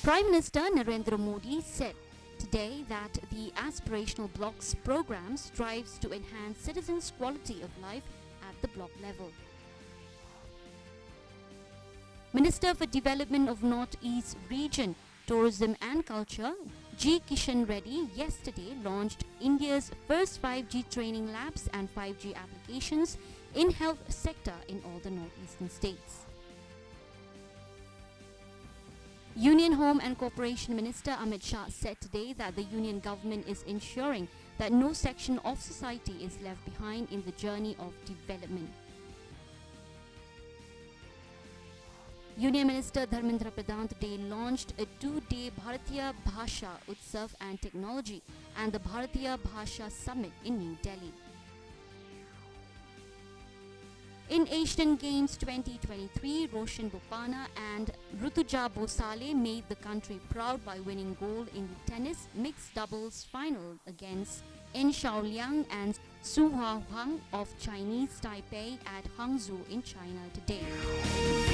Prime Minister Narendra Modi said today that the Aspirational Blocks program strives to enhance citizens' quality of life at the block level. Minister for Development of North-East Region, Tourism and Culture, G. Kishan Reddy, yesterday launched India's first 5G training labs and 5G applications in health sector in all the northeastern states. Union Home and Corporation Minister Amit Shah said today that the Union government is ensuring that no section of society is left behind in the journey of development. Union Minister Dharmendra Pradhan today launched a 2-day Bharatiya Bhasha Utsav and Technology and the Bharatiya Bhasha Summit in New Delhi. In Asian Games 2023, Roshan Bopana and Rutuja Bosale made the country proud by winning gold in the tennis mixed doubles final against En Shaoliang and Su Hua Huang of Chinese Taipei at Hangzhou in China today.